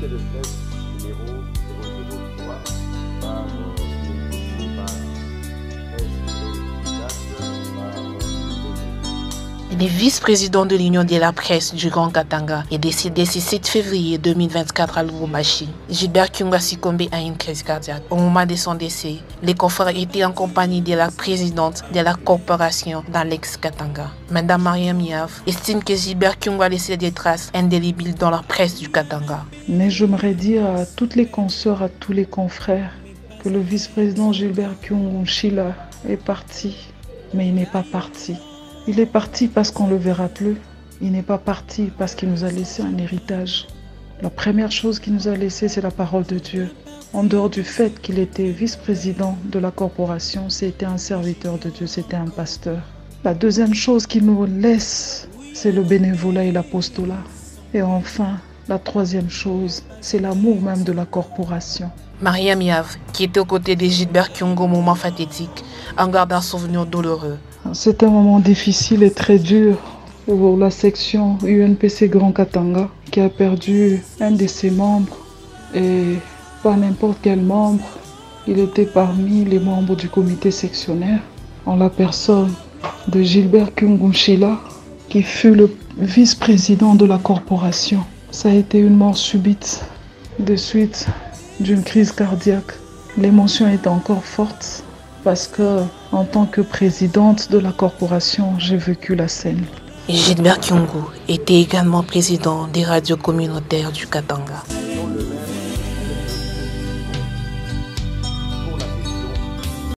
comité de presse numéro 003 par Il est vice-président de l'Union de la presse du Grand Katanga et décédé ce 7 février 2024 à Lubumbashi. Gilbert Kyungu a succombé à une crise cardiaque. Au moment de son décès, les confrères étaient en compagnie de la présidente de la corporation dans l'ex-Katanga. Madame Mariam Yav estime que Gilbert Kyungu a laissé des traces indélébiles dans la presse du Katanga. Mais j'aimerais dire à toutes les consoeurs, à tous les confrères, que le vice-président Gilbert Kyungu Nshila est parti, mais il n'est pas parti. Il est parti parce qu'on ne le verra plus. Il n'est pas parti parce qu'il nous a laissé un héritage. La première chose qu'il nous a laissé, c'est la parole de Dieu. En dehors du fait qu'il était vice-président de la corporation, c'était un serviteur de Dieu, c'était un pasteur. La deuxième chose qu'il nous laisse, c'est le bénévolat et l'apostolat. Et enfin, la troisième chose, c'est l'amour même de la corporation. Mariam Yav, qui était aux côtés de Gilbert Kyungu au moment fatidique, en garde un souvenir douloureux. C'est un moment difficile et très dur pour la section UNPC Grand Katanga qui a perdu un de ses membres, et pas n'importe quel membre. Il était parmi les membres du comité sectionnaire en la personne de Gilbert Kyungu Nshila, qui fut le vice-président de la corporation. Ça a été une mort subite de suite d'une crise cardiaque. L'émotion est encore forte parce que, en tant que présidente de la corporation, j'ai vécu la scène. Gilbert Kyungu était également président des radios communautaires du Katanga.